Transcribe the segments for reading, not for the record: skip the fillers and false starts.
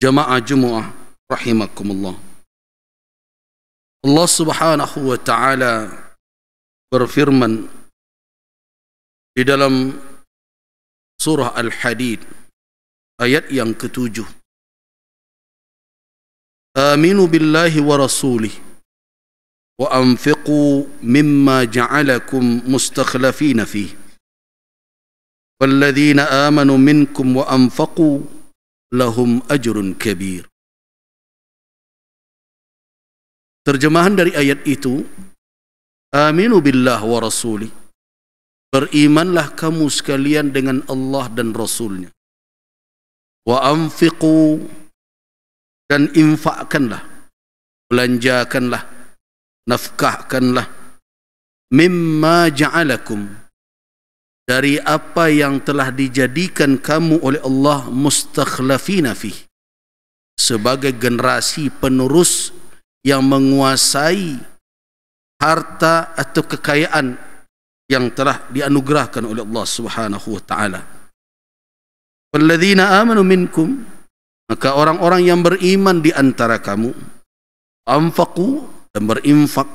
Jamaah Jumu'ah rahimakumullah. Allah Subhanahu wa taala berfirman di dalam surah Al-Hadid ayat yang ke-7. Aminu billahi wa rasulih wa anfiqu mimma ja'alakum mustakhlafina fihi. Walladzina amanu minkum wa anfaqu lahum ajrun kabir. Terjemahan dari ayat itu, aminu billah wa rasulih, berimanlah kamu sekalian dengan Allah dan Rasulnya. Wa anfiqu, dan infakkanlah, belanjakanlah, nafkahkanlah, mimma ja'alakum, dari apa yang telah dijadikan kamu oleh Allah mustakhlafina fih, sebagai generasi penerus yang menguasai harta atau kekayaan yang telah dianugerahkan oleh Allah Subhanahu wa taala. Walladzina amanu minkum, maka orang-orang yang beriman di antara kamu, anfaqu, dan berinfak,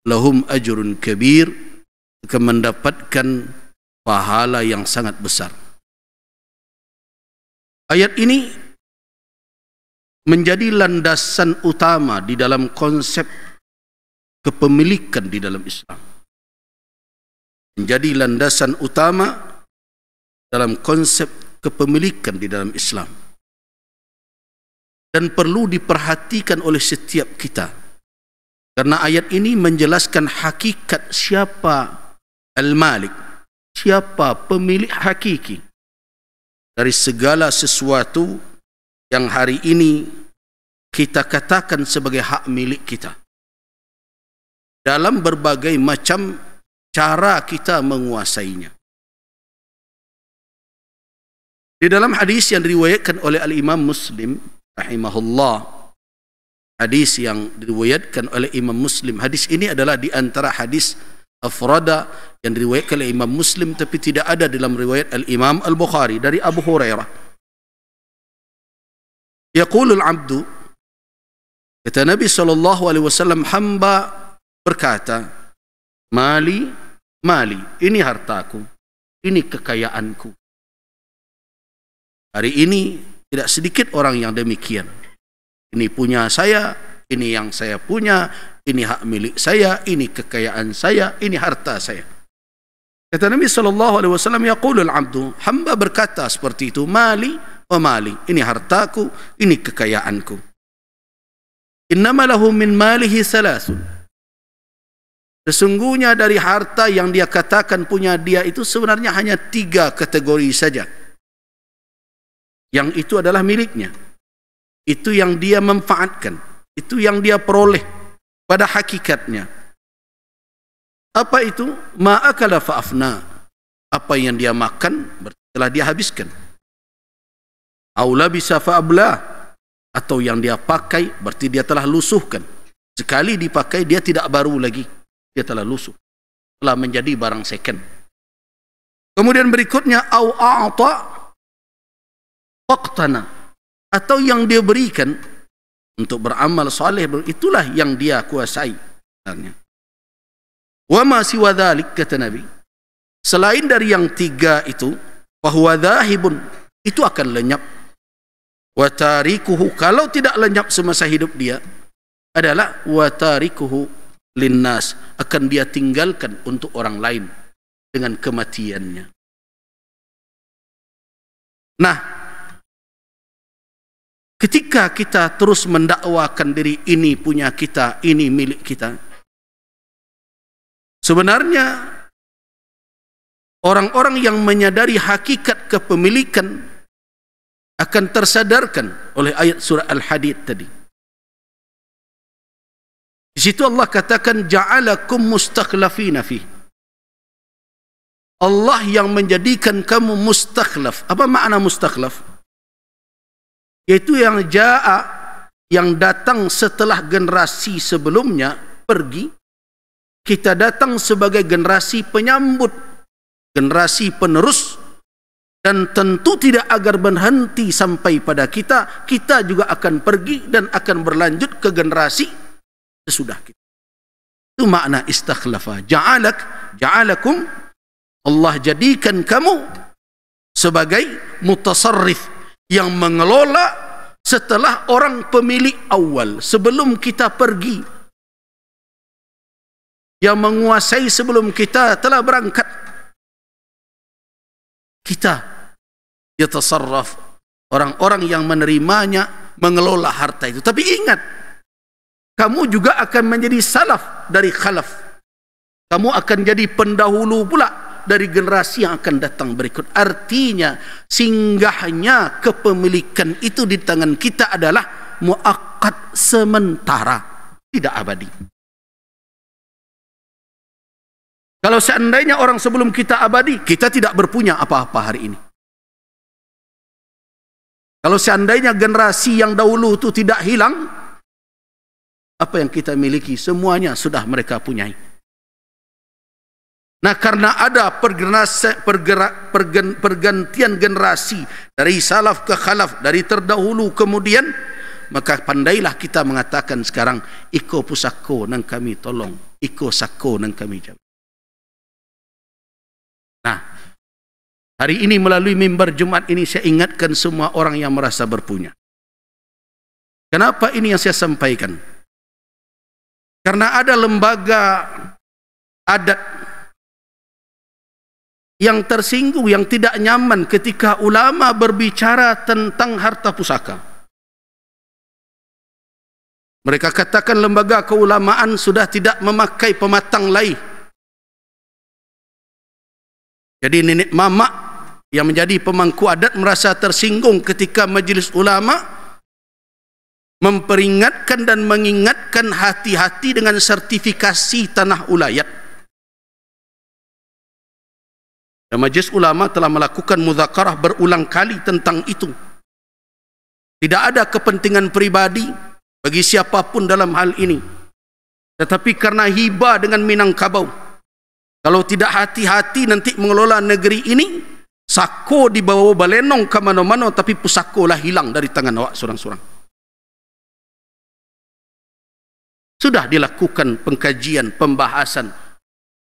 lahum ajrun kabir, akan mendapatkan pahala yang sangat besar. Ayat ini menjadi landasan utama di dalam konsep kepemilikan di dalam Islam. Menjadi landasan utama dalam konsep kepemilikan di dalam Islam. Dan perlu diperhatikan oleh setiap kita. Karena ayat ini menjelaskan hakikat siapa al-malik, siapa pemilik hakiki dari segala sesuatu yang hari ini kita katakan sebagai hak milik kita. Dalam berbagai macam cara kita menguasainya. Di dalam hadis yang diriwayatkan oleh Al-Imam Muslim rahimahullah, hadis yang diriwayatkan oleh Imam Muslim, hadis ini adalah di antara hadis afrada yang diriwayatkan oleh Imam Muslim tapi tidak ada dalam riwayat Al-Imam Al-Bukhari, dari Abu Hurairah. Yaqulul abdu, kata Nabi SAW, hamba berkata, mali, mali, ini hartaku, ini kekayaanku. Hari ini tidak sedikit orang yang demikian. Ini punya saya, ini yang saya punya, ini hak milik saya, ini kekayaan saya, ini harta saya. Kata Nabi SAW, yaqulul abdu, hamba berkata seperti itu, mali wa mali, ini hartaku, ini kekayaanku. Innama lahu min malihi salasun, sesungguhnya dari harta yang dia katakan punya dia itu sebenarnya hanya 3 kategori saja. Yang itu adalah miliknya, itu yang dia manfaatkan, itu yang dia peroleh pada hakikatnya. Apa itu? Ma'akala fa'afna, apa yang dia makan telah dia habiskan. Aula bisa fa'ablah, atau yang dia pakai berarti dia telah lusuhkan. Sekali dipakai dia tidak baru lagi, dia telah lusuh, telah menjadi barang second. Kemudian berikutnya au a'ta waqtana, atau yang dia berikan untuk beramal saleh, itulah yang dia kuasai. Wa ma siwa dzalik, kata Nabi, selain dari yang 3 itu, fahuwa dzahibun, itu akan lenyap. Wa tarikuhu, kalau tidak lenyap semasa hidup dia, adalah wa tarikuhu linnas, akan dia tinggalkan untuk orang lain dengan kematiannya. Nah, ketika kita terus mendakwakan diri ini punya kita, ini milik kita, sebenarnya orang-orang yang menyadari hakikat kepemilikan akan tersadarkan oleh ayat surah Al-Hadid tadi. Di situ Allah katakan ja'alakum mustakhlafina fi. Allah yang menjadikan kamu mustakhlaf. Apa makna mustakhlaf? Yaitu yang ja'a, yang datang setelah generasi sebelumnya pergi, kita datang sebagai generasi penyambut, generasi penerus, Dan tentu tidak agar berhenti sampai pada kita, kita juga akan pergi dan akan berlanjut ke generasi sesudah kita. Itu makna istakhlafa. Ja'alakum, Allah jadikan kamu sebagai mutasarrif yang mengelola setelah orang pemilik awal, sebelum kita pergi, yang menguasai sebelum kita telah berangkat. Kita yatasarraf, orang-orang yang menerimanya, mengelola harta itu. Tapi ingat, kamu juga akan menjadi salaf dari khalaf. Kamu akan jadi pendahulu pula dari generasi yang akan datang berikut. Artinya, singgahnya kepemilikan itu di tangan kita adalah muakkad, sementara, tidak abadi. Kalau seandainya orang sebelum kita abadi, kita tidak berpunya apa-apa hari ini. Kalau seandainya generasi yang dahulu itu tidak hilang, apa yang kita miliki semuanya sudah mereka punyai. Nah, karena ada pergantian generasi dari salaf ke khalaf, dari terdahulu kemudian, maka pandailah kita mengatakan sekarang, iko pusako nang kami tolong, iko sako nang kami jawab. Nah, hari ini melalui mimbar Jumat ini saya ingatkan semua orang yang merasa berpunya. Kenapa ini yang saya sampaikan? Karena ada lembaga adat yang tersinggung, yang tidak nyaman ketika ulama berbicara tentang harta pusaka. Mereka katakan lembaga keulamaan sudah tidak memakai pematang laih. Jadi nenek mamak yang menjadi pemangku adat merasa tersinggung ketika majelis ulama memperingatkan dan mengingatkan hati-hati dengan sertifikasi tanah ulayat. Dan majelis ulama telah melakukan mudzakarah berulang kali tentang itu. Tidak ada kepentingan pribadi bagi siapapun dalam hal ini. Tetapi karena hibah dengan Minangkabau, kalau tidak hati-hati nanti mengelola negeri ini, sako dibawa balenong ke mana-mana, tapi pusako lah hilang dari tangan awak seorang-seorang. Sudah dilakukan pengkajian, pembahasan.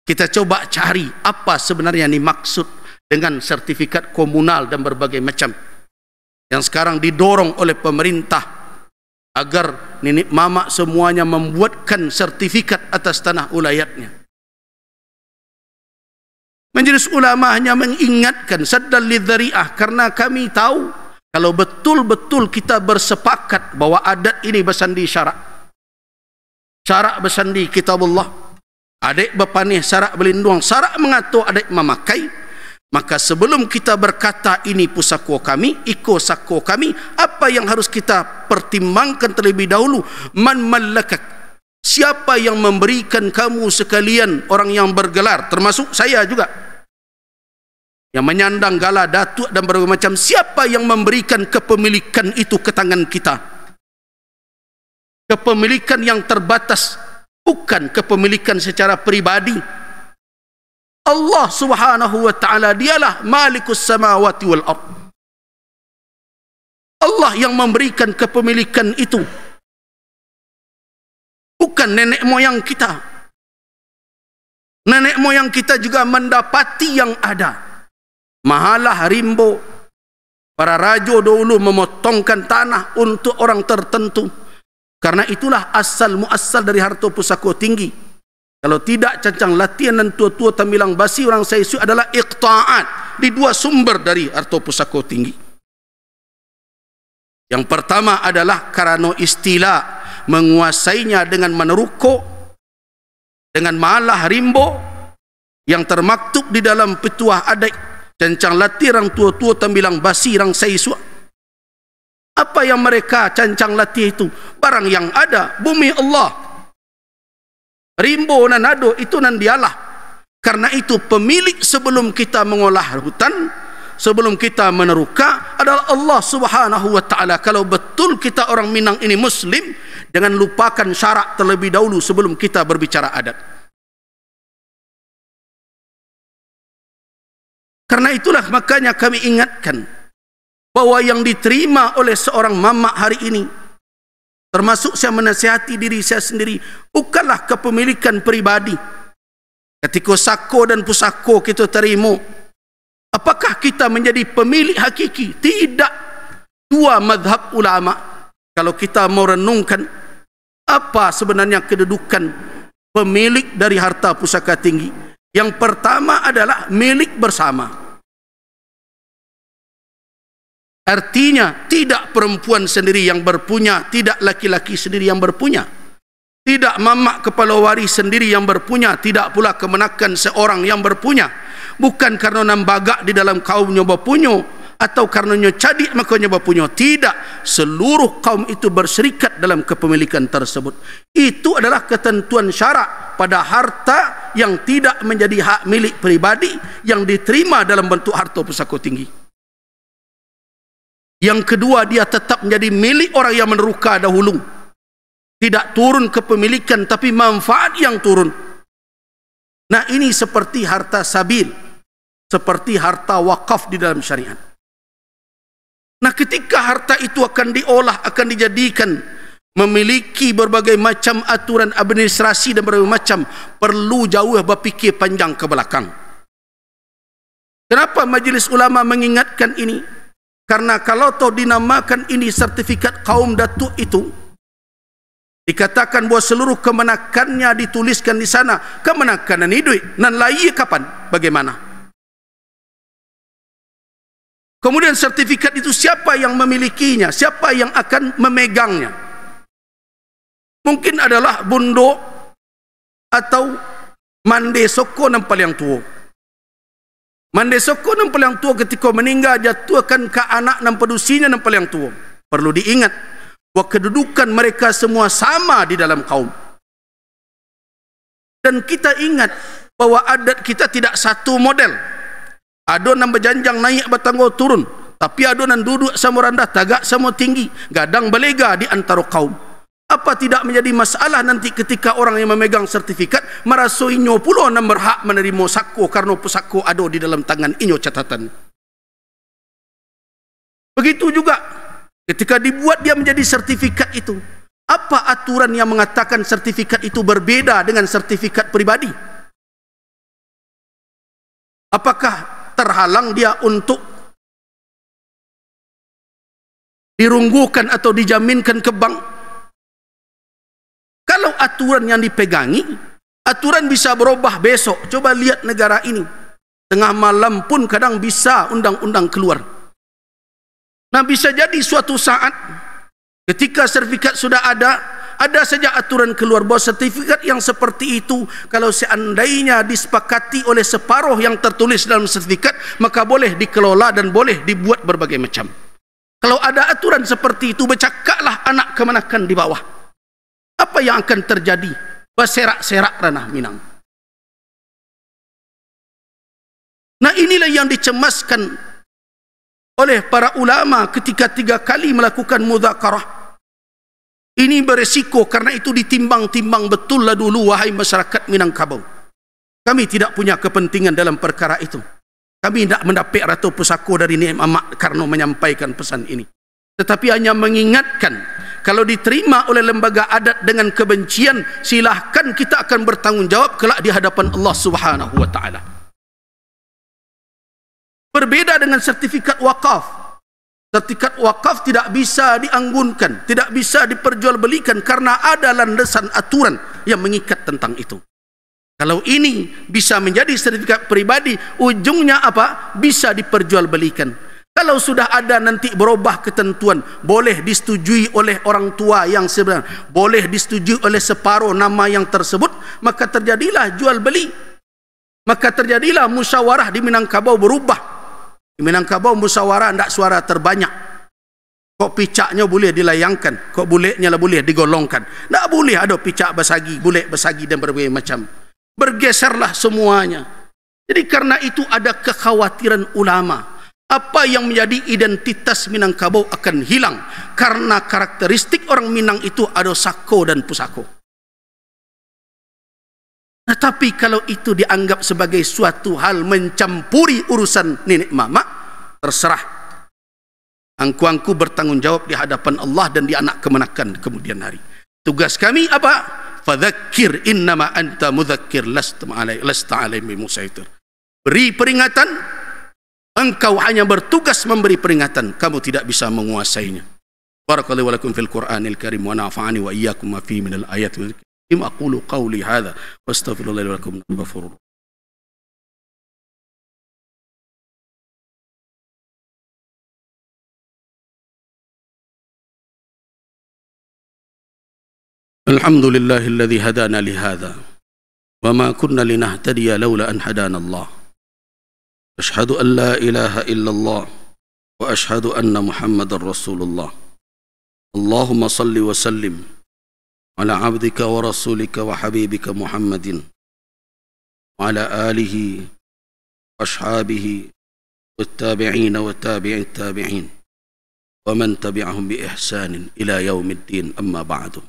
Kita coba cari apa sebenarnya ini maksud dengan sertifikat komunal dan berbagai macam yang sekarang didorong oleh pemerintah agar nenek mamak semuanya membuatkan sertifikat atas tanah ulayatnya. Majelis ulama hanya mengingatkan saddal lidzari'ah, karena kami tahu kalau betul-betul kita bersepakat bahwa adat ini bersandi syarak. Syarak bersandi kitabullah. Adik berpanih syarak berlindung, syarak mengatur adik memakai. Maka sebelum kita berkata ini pusako kami, iko sako kami, apa yang harus kita pertimbangkan terlebih dahulu? Man mallakak, siapa yang memberikan kamu sekalian, orang yang bergelar, termasuk saya juga, yang menyandang gala datuk dan berbagai macam, siapa yang memberikan kepemilikan itu ke tangan kita? Kepemilikan yang terbatas, bukan kepemilikan secara pribadi. Allah Subhanahu wa ta'ala, dialah malikus samawati wal ard. Allah yang memberikan kepemilikan itu, bukan nenek moyang kita. Nenek moyang kita juga mendapati yang ada. Mahalah rimbo, para raja dahulu memotongkan tanah untuk orang tertentu. Karena itulah asal muasal dari harta pusako tinggi. Kalau tidak, cancang latihan dan tua-tua tambilang basi orang Saisu adalah iqta'at di dua sumber dari harta pusako tinggi. Yang pertama adalah karena istilah, menguasainya dengan meneruko, dengan malah rimbo yang termaktub di dalam petuah adat, cancang latih orang tua-tua tambilang basi orang Saisu. Apa yang mereka cancang latih itu? Barang yang ada, bumi Allah. Rimbo nan ado itu nan dialah. Karena itu pemilik sebelum kita mengolah hutan, sebelum kita meneruka adalah Allah Subhanahu wa ta'ala. Kalau betul kita orang Minang ini Muslim, jangan lupakan syarak terlebih dahulu sebelum kita berbicara adat. Karena itulah makanya kami ingatkan bahwa yang diterima oleh seorang mamak hari ini, termasuk saya menasihati diri saya sendiri, bukanlah kepemilikan peribadi. Ketika sako dan pusako kita terima, apakah kita menjadi pemilik hakiki? Tidak. Dua mazhab ulama, kalau kita mau renungkan apa sebenarnya kedudukan pemilik dari harta pusaka tinggi, yang pertama adalah milik bersama. Artinya tidak perempuan sendiri yang berpunya, tidak laki-laki sendiri yang berpunya, tidak mamak kepala waris sendiri yang berpunya, tidak pula kemenakan seorang yang berpunya. Bukan karena nambagak di dalam kaumnya berpunya, atau karenanya cadik makanya berpunya. Tidak, seluruh kaum itu berserikat dalam kepemilikan tersebut. Itu adalah ketentuan syarak pada harta yang tidak menjadi hak milik pribadi, yang diterima dalam bentuk harta pusaka tinggi. Yang kedua, dia tetap menjadi milik orang yang meneruka dahulu. Tidak turun kepemilikan, tapi manfaat yang turun. Nah, ini seperti harta sabil, seperti harta wakaf di dalam syariat. Nah, ketika harta itu akan diolah, akan dijadikan memiliki berbagai macam aturan administrasi dan berbagai macam, perlu jauh berfikir panjang ke belakang. Kenapa Majlis Ulama mengingatkan ini? Karena kalau toh dinamakan ini sertifikat kaum datuk itu, dikatakan bahawa seluruh kemenakannya dituliskan di sana. Kemenakan ini duit, nan lai kapan? Bagaimana? Kemudian sertifikat itu siapa yang memilikinya? Siapa yang akan memegangnya? Mungkin adalah bunduk atau mande soko nan paling tua. Mande soko nan paling tua ketika meninggal jatuhkan ke anak nan pedusinya nan paling tua. Perlu diingat bahwa kedudukan mereka semua sama di dalam kaum. Dan kita ingat bahwa adat kita tidak satu model. Ada yang berjanjang naik bertangga turun, tapi ada yang duduk sama rendah, tagak sama tinggi, gadang belega di antara kaum. Apa tidak menjadi masalah nanti ketika orang yang memegang sertifikat merasa inyo pula yang berhak menerima sako karena pusako ada di dalam tangan inyo catatan. Begitu juga ketika dibuat dia menjadi sertifikat itu, apa aturan yang mengatakan sertifikat itu berbeda dengan sertifikat pribadi? Apakah terhalang dia untuk dirunggukan atau dijaminkan ke bank? Kalau aturan yang dipegangi, aturan bisa berubah besok. Coba lihat negara ini, tengah malam pun kadang bisa undang-undang keluar. Nah, bisa jadi suatu saat ketika sertifikat sudah ada saja aturan keluar bahwa sertifikat yang seperti itu, kalau seandainya disepakati oleh separuh yang tertulis dalam sertifikat, maka boleh dikelola dan boleh dibuat berbagai macam. Kalau ada aturan seperti itu, bercakaplah anak kemenakan di bawah. Apa yang akan terjadi? Berserak-serak ranah Minang. Nah, inilah yang dicemaskan oleh para ulama ketika 3 kali melakukan mudzakarah. Ini beresiko, karena itu ditimbang-timbang betul lah dulu, wahai masyarakat Minangkabau. Kami tidak punya kepentingan dalam perkara itu. Kami tidak mendapat ratu pusako dari Nik Mamak karena menyampaikan pesan ini. Tetapi hanya mengingatkan, kalau diterima oleh lembaga adat dengan kebencian, silahkan kita akan bertanggung jawab kelak di hadapan Allah Subhanahu wa Ta'ala. Berbeda dengan sertifikat wakaf. Sertifikat wakaf tidak bisa dianggunkan, tidak bisa diperjualbelikan karena ada landasan aturan yang mengikat tentang itu. Kalau ini bisa menjadi sertifikat pribadi, ujungnya apa? Bisa diperjualbelikan. Kalau sudah ada nanti berubah ketentuan, boleh disetujui oleh orang tua yang sebenarnya, boleh disetujui oleh separuh nama yang tersebut, maka terjadilah jual beli. Maka terjadilah musyawarah di Minangkabau berubah. Di Minangkabau musyawarah tidak suara terbanyak. Kok picaknya boleh dilayangkan, kok buletnya lah boleh digolongkan. Tak boleh ada picak bersagi, bulet bersagi dan berbagai macam. Bergeserlah semuanya. Jadi karena itu ada kekhawatiran ulama. Apa yang menjadi identitas Minangkabau akan hilang. Karena karakteristik orang Minang itu ada sako dan pusako. Tetapi kalau itu dianggap sebagai suatu hal mencampuri urusan nenek mama, terserah. Angku-angku bertanggung jawab di hadapan Allah dan di anak kemenakan kemudian hari. Tugas kami apa? Fadzakir innama anta mudzakir lasta alaihim bimusaitir. Beri peringatan, engkau hanya bertugas memberi peringatan, kamu tidak bisa menguasainya. Barakallahu wa lakum fil Qur'anil Karim wa nafa'ani wa iyyakum ma fihi minal ayati wal hikam. Aqulu qawli hadza wa astaghfirullaha li wa lakum ghafurur. Alhamdulillahilladzi hadana li hadza wa ma kunna linahtadiya laula an hadana Allah. Asyhadu an la ilaha illallah wa asyhadu anna Muhammadar Rasulullah. Allahumma salli wa sallim ala abdika wa rasulika wa habibika Muhammadin wa ala alihi wa ashabihi wa tabi'in wa tabi'in tabi'in wa man tabi'ahum bi ihsanin ila yaumiddin, amma ba'du.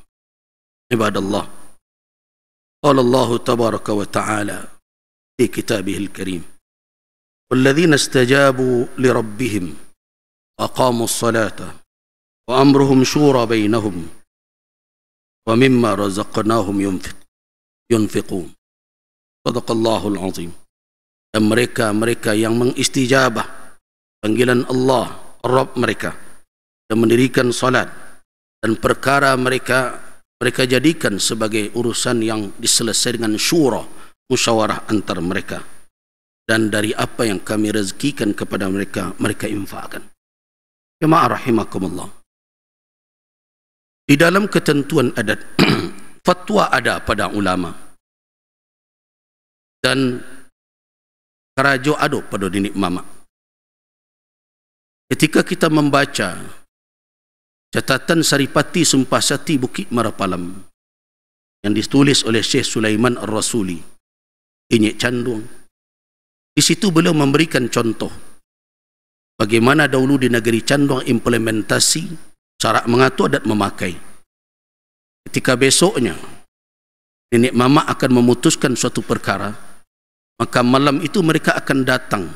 Ibadallah, qala Allah tabaraka wa ta'ala fi kitabihil karim, والذين استجابوا لربهم أقاموا الصلاة وأمرهم شورى بينهم ومما رزقناهم ينفقون. صدق الله العظيم. Dan mereka yang mengistijabah panggilan Allah, Rabb mereka, dan mendirikan salat, dan perkara mereka jadikan sebagai urusan yang diselesaikan dengan syura, musyawarah antar mereka. Dan dari apa yang kami rezekikan kepada mereka, mereka infakkan. Jemaah rahimakumullah. Di dalam ketentuan adat, fatwa ada pada ulama. Dan karajo ada pada nenek mama. Ketika kita membaca catatan Saripati Sumpasati Bukit Marapalam yang ditulis oleh Syekh Sulaiman Ar-Rasuli, Inyek Candung, di situ beliau memberikan contoh bagaimana dahulu di negeri Candung implementasi cara mengatur adat memakai. Ketika besoknya nenek mama akan memutuskan suatu perkara, maka malam itu mereka akan datang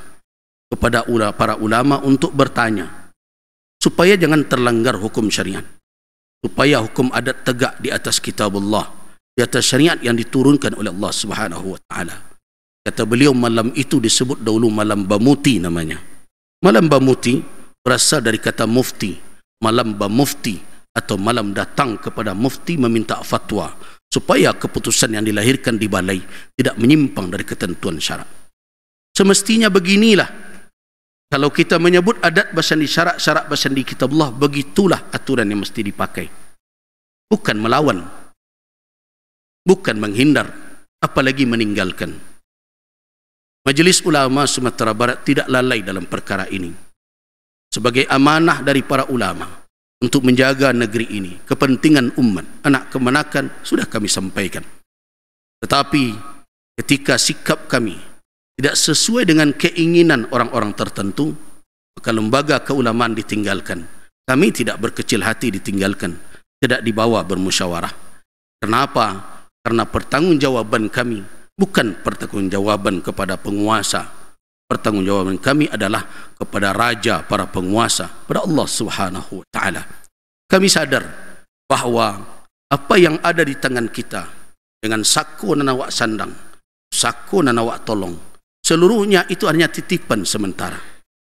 kepada para ulama untuk bertanya supaya jangan terlanggar hukum syariat, supaya hukum adat tegak di atas kitabullah, di atas syariat yang diturunkan oleh Allah Subhanahu wa taala. Kata beliau, malam itu disebut dahulu malam Bamuti namanya. Malam Bamuti berasal dari kata mufti. Malam Bamufti atau malam datang kepada mufti meminta fatwa supaya keputusan yang dilahirkan di balai tidak menyimpang dari ketentuan syarak. Semestinya beginilah. Kalau kita menyebut adat bersandi syarak, syarak bersandi kitabullah, begitulah aturan yang mesti dipakai. Bukan melawan, bukan menghindar, apalagi meninggalkan. Majelis Ulama Sumatera Barat tidak lalai dalam perkara ini. Sebagai amanah dari para ulama untuk menjaga negeri ini, kepentingan umat, anak kemenakan, sudah kami sampaikan. Tetapi ketika sikap kami tidak sesuai dengan keinginan orang-orang tertentu, maka lembaga keulamaan ditinggalkan. Kami tidak berkecil hati ditinggalkan, tidak dibawa bermusyawarah. Kenapa? Karena pertanggungjawaban kami bukan pertanggungjawaban kepada penguasa. Pertanggungjawaban kami adalah kepada raja para penguasa, pada Allah Subhanahu wa taala. Kami sadar bahawa apa yang ada di tangan kita dengan saku dan awak sandang, saku dan awak tolong, seluruhnya itu hanya titipan sementara.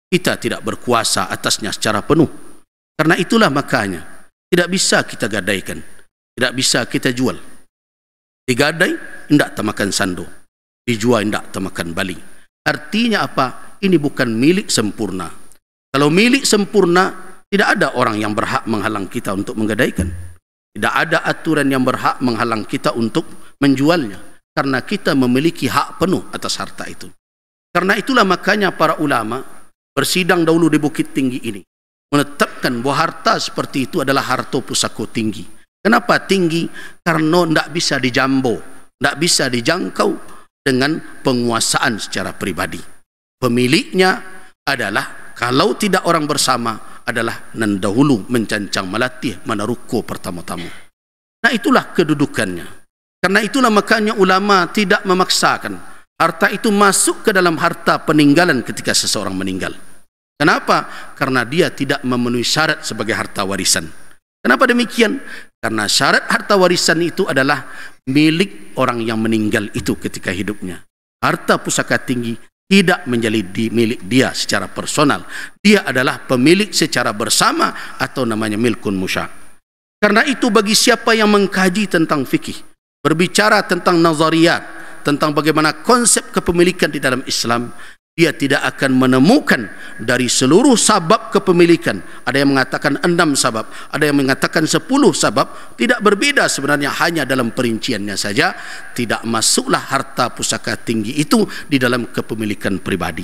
Kita tidak berkuasa atasnya secara penuh. Karena itulah makanya tidak bisa kita gadaikan, tidak bisa kita jual. Digadai, tidak temakan sando. Dijual, tidak temakan bali. Artinya apa? Ini bukan milik sempurna. Kalau milik sempurna, tidak ada orang yang berhak menghalang kita untuk menggadaikan. Tidak ada aturan yang berhak menghalang kita untuk menjualnya. Karena kita memiliki hak penuh atas harta itu. Karena itulah makanya para ulama bersidang dahulu di Bukit Tinggi ini, menetapkan bahwa harta seperti itu adalah harta pusako tinggi. Kenapa tinggi? Karena tidak bisa dijambo, tidak bisa dijangkau dengan penguasaan secara pribadi. Pemiliknya adalah, kalau tidak orang bersama, adalah nan dahulu mencancang melatih menaruko pertama-tama. Nah itulah kedudukannya. Karena itulah makanya ulama tidak memaksakan harta itu masuk ke dalam harta peninggalan ketika seseorang meninggal. Kenapa? Karena dia tidak memenuhi syarat sebagai harta warisan. Kenapa demikian? Karena syarat harta warisan itu adalah milik orang yang meninggal itu ketika hidupnya. Harta pusaka tinggi tidak menjadi milik dia secara personal. Dia adalah pemilik secara bersama atau namanya milkun musya'. Karena itu bagi siapa yang mengkaji tentang fikih, berbicara tentang nazariyat, tentang bagaimana konsep kepemilikan di dalam Islam, dia tidak akan menemukan dari seluruh sabab kepemilikan. Ada yang mengatakan 6 sabab, ada yang mengatakan 10 sabab. Tidak berbeda sebenarnya, hanya dalam perinciannya saja. Tidak masuklah harta pusaka tinggi itu di dalam kepemilikan pribadi.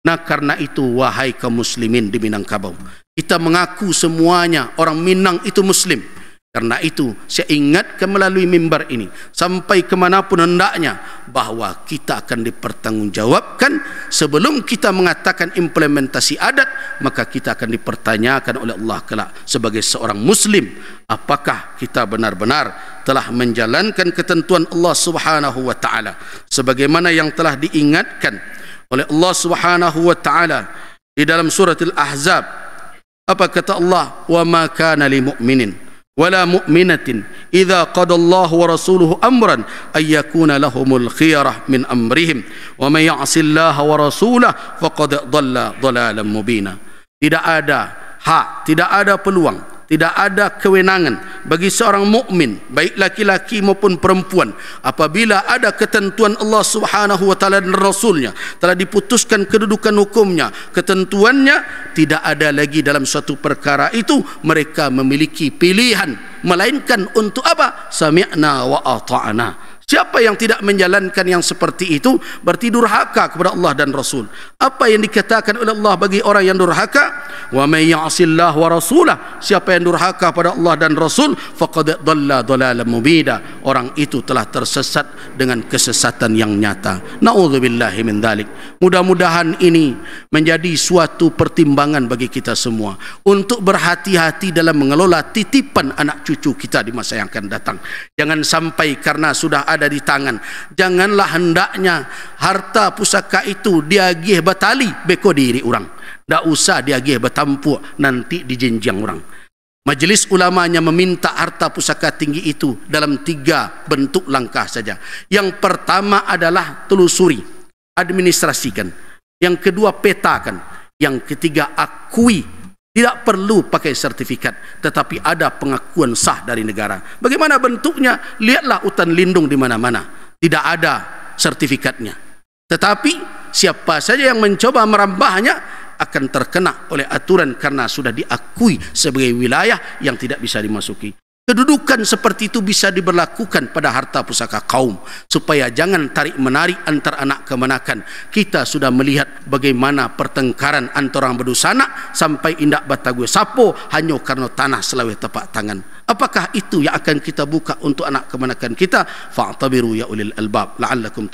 Nah, karena itu wahai kaum muslimin di Minangkabau, kita mengaku semuanya orang Minang itu muslim. Karena itu saya ingatkan melalui mimbar ini sampai kemanapun hendaknya bahawa kita akan dipertanggungjawabkan. Sebelum kita mengatakan implementasi adat, maka kita akan dipertanyakan oleh Allah kelak sebagai seorang muslim, apakah kita benar-benar telah menjalankan ketentuan Allah Subhanahu wa taala sebagaimana yang telah diingatkan oleh Allah Subhanahu wa taala di dalam surat Al-Ahzab. Apa kata Allah? Wa ma kana lil mu'minin wala mu'minatin idza qada Allahu wa rasuluhu amran ay yakuna lahumul khiyarah min amrihim wa may ya'sillaha wa rasulahu faqad dhalla dhalalan mubina. Tidak ada hak, tidak ada peluang, tidak ada kewenangan bagi seorang mukmin, baik laki-laki maupun perempuan, apabila ada ketentuan Allah Subhanahu wa taala dan Rasulnya, telah diputuskan kedudukan hukumnya, ketentuannya, tidak ada lagi dalam suatu perkara itu mereka memiliki pilihan, melainkan untuk apa? Sami'na wa ata'na. Siapa yang tidak menjalankan yang seperti itu berarti durhaka kepada Allah dan Rasul. Apa yang dikatakan oleh Allah bagi orang yang durhaka? Wa may ya'sillah wa rasulah. Siapa yang durhaka pada Allah dan Rasul faqad dhalla dhalalan mubina. Orang itu telah tersesat dengan kesesatan yang nyata. Na'udzubillahi min dzalik. Mudah-mudahan ini menjadi suatu pertimbangan bagi kita semua untuk berhati-hati dalam mengelola titipan anak cucu kita di masa yang akan datang. Jangan sampai karena sudah ada di tangan, janganlah hendaknya harta pusaka itu diagih batali beko diri orang. Tak usah diagih betampuk nanti dijenjang orang. Majelis ulamanya meminta harta pusaka tinggi itu dalam 3 bentuk langkah saja. Yang pertama adalah telusuri, administrasikan. Yang kedua petakan. Yang ketiga akui. Tidak perlu pakai sertifikat, tetapi ada pengakuan sah dari negara. Bagaimana bentuknya? Lihatlah hutan lindung di mana-mana, tidak ada sertifikatnya. Tetapi siapa saja yang mencoba merambahnya akan terkena oleh aturan karena sudah diakui sebagai wilayah yang tidak bisa dimasuki. Kedudukan seperti itu bisa diberlakukan pada harta pusaka kaum supaya jangan tarik-menarik antar anak kemanakan. Kita sudah melihat bagaimana pertengkaran antara orang berdusana sampai indak batagwe sapo hanya karena tanah selawih tepak tangan. Apakah itu yang akan kita buka untuk anak kemanakan kita? Fa'tabiru ya ulil albab la'allakum